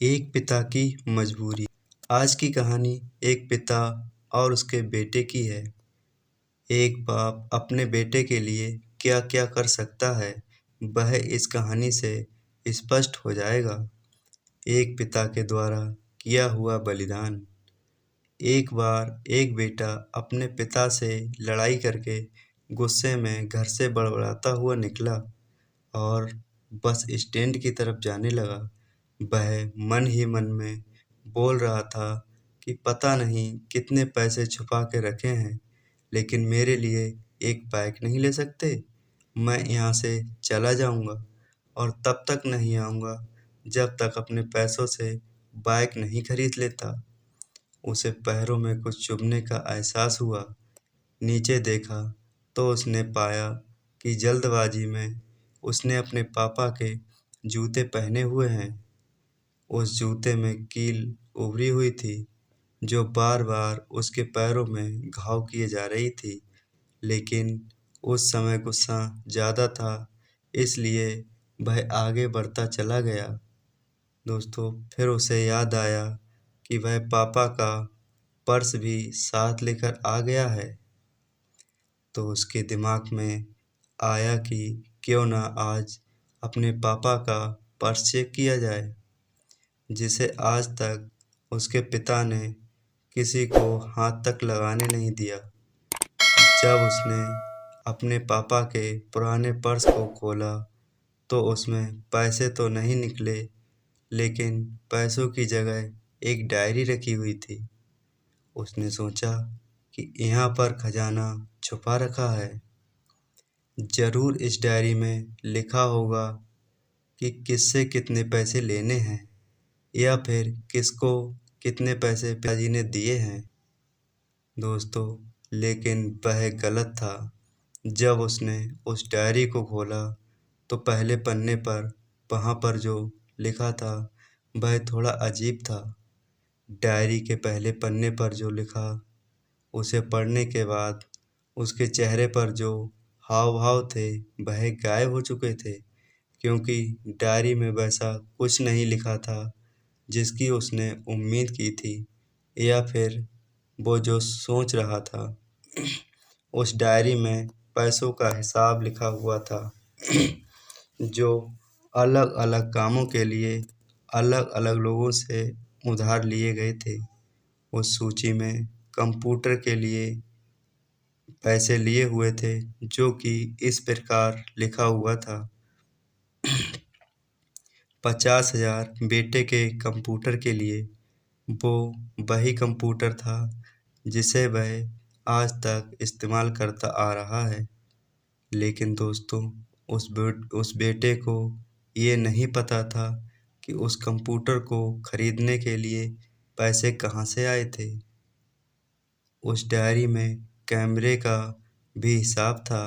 एक पिता की मजबूरी। आज की कहानी एक पिता और उसके बेटे की है। एक बाप अपने बेटे के लिए क्या-क्या कर सकता है, वह इस कहानी से स्पष्ट हो जाएगा। एक पिता के द्वारा किया हुआ बलिदान। एक बार एक बेटा अपने पिता से लड़ाई करके गुस्से में घर से बड़बड़ाता हुआ निकला और बस स्टैंड की तरफ जाने लगा। वह मन ही मन में बोल रहा था कि पता नहीं कितने पैसे छुपा के रखे हैं, लेकिन मेरे लिए एक बाइक नहीं ले सकते। मैं यहाँ से चला जाऊँगा और तब तक नहीं आऊँगा जब तक अपने पैसों से बाइक नहीं खरीद लेता। उसे पैरों में कुछ चुभने का एहसास हुआ। नीचे देखा तो उसने पाया कि जल्दबाजी में उसने अपने पापा के जूते पहने हुए हैं। उस जूते में कील उभरी हुई थी, जो बार-बार उसके पैरों में घाव किए जा रही थी। लेकिन उस समय गुस्सा ज़्यादा था, इसलिए वह आगे बढ़ता चला गया। दोस्तों, फिर उसे याद आया कि वह पापा का पर्स भी साथ लेकर आ गया है। तो उसके दिमाग में आया कि क्यों ना आज अपने पापा का पर्स चेक किया जाए, जिसे आज तक उसके पिता ने किसी को हाथ तक लगाने नहीं दिया। जब उसने अपने पापा के पुराने पर्स को खोला तो उसमें पैसे तो नहीं निकले, लेकिन पैसों की जगह एक डायरी रखी हुई थी। उसने सोचा कि यहाँ पर खजाना छुपा रखा है। ज़रूर इस डायरी में लिखा होगा कि किससे कितने पैसे लेने हैं या फिर किसको कितने पैसे पिताजी ने दिए हैं। दोस्तों, लेकिन वह गलत था। जब उसने उस डायरी को खोला तो पहले पन्ने पर वहाँ पर जो लिखा था वह थोड़ा अजीब था। डायरी के पहले पन्ने पर जो लिखा, उसे पढ़ने के बाद उसके चेहरे पर जो हाव-भाव थे वह गायब हो चुके थे, क्योंकि डायरी में वैसा कुछ नहीं लिखा था जिसकी उसने उम्मीद की थी या फिर वो जो सोच रहा था। उस डायरी में पैसों का हिसाब लिखा हुआ था, जो अलग-अलग कामों के लिए अलग-अलग लोगों से उधार लिए गए थे। उस सूची में कंप्यूटर के लिए पैसे लिए हुए थे, जो कि इस प्रकार लिखा हुआ था। 50,000 बेटे के कंप्यूटर के लिए। वो वही कंप्यूटर था जिसे वह आज तक इस्तेमाल करता आ रहा है। लेकिन दोस्तों, उस बेटे को ये नहीं पता था कि उस कंप्यूटर को खरीदने के लिए पैसे कहाँ से आए थे। उस डायरी में कैमरे का भी हिसाब था।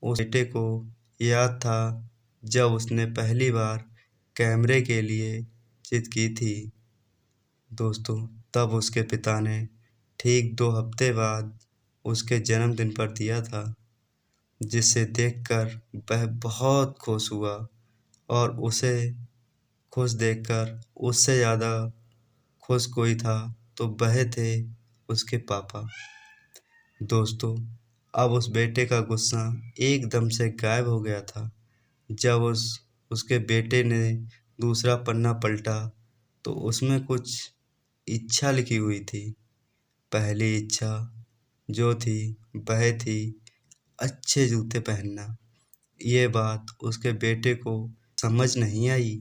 उस बेटे को याद था जब उसने पहली बार कैमरे के लिए जिद की थी। दोस्तों, तब उसके पिता ने ठीक 2 हफ्ते बाद उसके जन्मदिन पर दिया था, जिसे देखकर वह बहुत खुश हुआ और उसे खुश देखकर उससे ज़्यादा खुश कोई था तो वह थे उसके पापा। दोस्तों, अब उस बेटे का गुस्सा एकदम से गायब हो गया था। जब उसके बेटे ने दूसरा पन्ना पलटा तो उसमें कुछ इच्छा लिखी हुई थी। पहली इच्छा जो थी वह थी अच्छे जूते पहनना। ये बात उसके बेटे को समझ नहीं आई।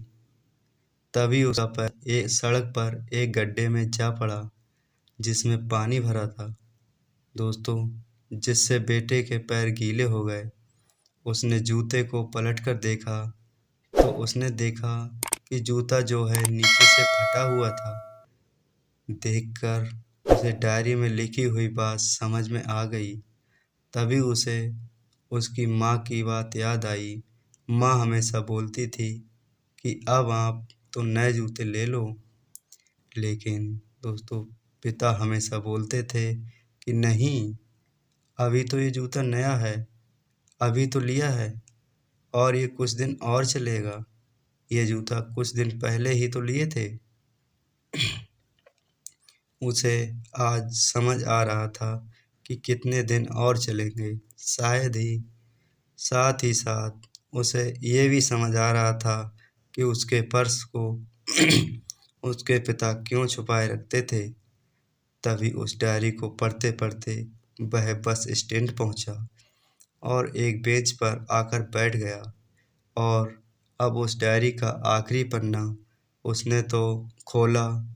तभी उसका पैर एक सड़क पर एक गड्ढे में जा पड़ा, जिसमें पानी भरा था। दोस्तों, जिससे बेटे के पैर गीले हो गए। उसने जूते को पलटकर देखा तो उसने देखा कि जूता जो है नीचे से फटा हुआ था। देखकर उसे डायरी में लिखी हुई बात समझ में आ गई। तभी उसे उसकी माँ की बात याद आई। माँ हमेशा बोलती थी कि अब आप तो नए जूते ले लो। लेकिन दोस्तों, पिता हमेशा बोलते थे कि नहीं, अभी तो ये जूता नया है, अभी तो लिया है और ये कुछ दिन और चलेगा। ये जूता कुछ दिन पहले ही तो लिए थे। उसे आज समझ आ रहा था कि कितने दिन और चलेंगे। साथ ही साथ उसे ये भी समझ आ रहा था कि उसके पर्स को उसके पिता क्यों छुपाए रखते थे। तभी उस डायरी को पढ़ते पढ़ते वह बस स्टैंड पहुंचा और एक बेंच पर आकर बैठ गया। और अब उस डायरी का आखिरी पन्ना उसने तो खोला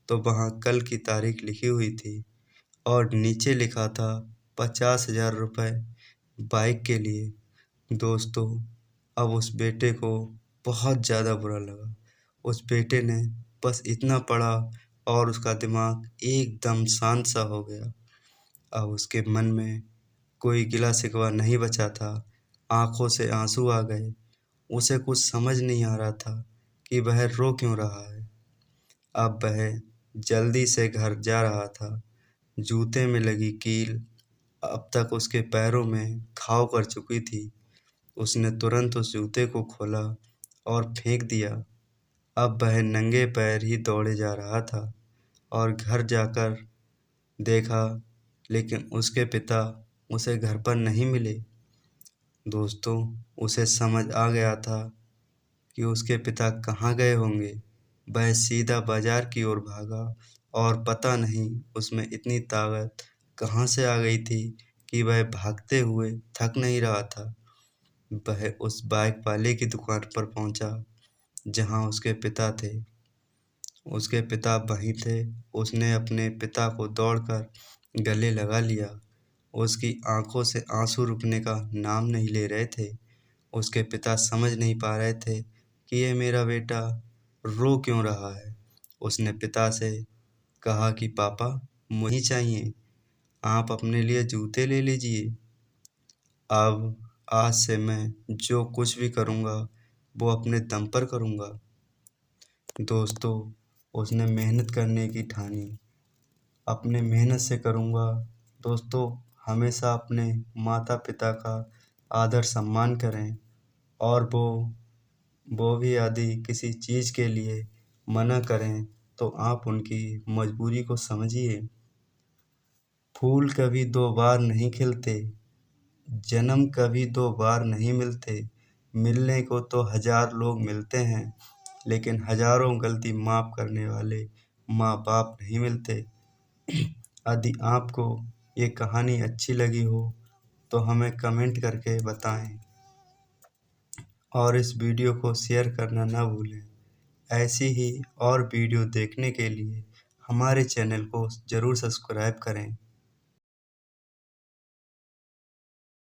तो वहाँ कल की तारीख लिखी हुई थी और नीचे लिखा था 50,000 रुपये बाइक के लिए। दोस्तों, अब उस बेटे को बहुत ज़्यादा बुरा लगा। उस बेटे ने बस इतना पढ़ा और उसका दिमाग एकदम शांत सा हो गया। अब उसके मन में कोई गिला शिकवा नहीं बचा था। आंखों से आंसू आ गए। उसे कुछ समझ नहीं आ रहा था कि वह रो क्यों रहा है। अब वह जल्दी से घर जा रहा था। जूते में लगी कील अब तक उसके पैरों में घाव कर चुकी थी। उसने तुरंत उस जूते को खोला और फेंक दिया। अब वह नंगे पैर ही दौड़े जा रहा था और घर जाकर देखा, लेकिन उसके पिता उसे घर पर नहीं मिले। दोस्तों, उसे समझ आ गया था कि उसके पिता कहाँ गए होंगे। वह सीधा बाजार की ओर भागा और पता नहीं उसमें इतनी ताकत कहाँ से आ गई थी कि वह भागते हुए थक नहीं रहा था। वह उस बाइक वाले की दुकान पर पहुंचा जहां उसके पिता थे। उसके पिता वहीं थे। उसने अपने पिता को दौड़कर गले लगा लिया। उसकी आंखों से आंसू रुकने का नाम नहीं ले रहे थे। उसके पिता समझ नहीं पा रहे थे कि ये मेरा बेटा रो क्यों रहा है। उसने पिता से कहा कि पापा, मुझे चाहिए, आप अपने लिए जूते ले लीजिए। अब आज से मैं जो कुछ भी करूँगा वो अपने दम पर करूँगा। दोस्तों, उसने मेहनत करने की ठानी। अपने मेहनत से करूँगा। दोस्तों, हमेशा अपने माता पिता का आदर सम्मान करें और वो भी यदि किसी चीज़ के लिए मना करें तो आप उनकी मजबूरी को समझिए। फूल कभी दो बार नहीं खिलते, जन्म कभी दो बार नहीं मिलते। मिलने को तो 1000 लोग मिलते हैं, लेकिन हजारों गलती माफ़ करने वाले माँ बाप नहीं मिलते। यदि आपको ये कहानी अच्छी लगी हो तो हमें कमेंट करके बताएं और इस वीडियो को शेयर करना ना भूलें। ऐसी ही और वीडियो देखने के लिए हमारे चैनल को ज़रूर सब्सक्राइब करें।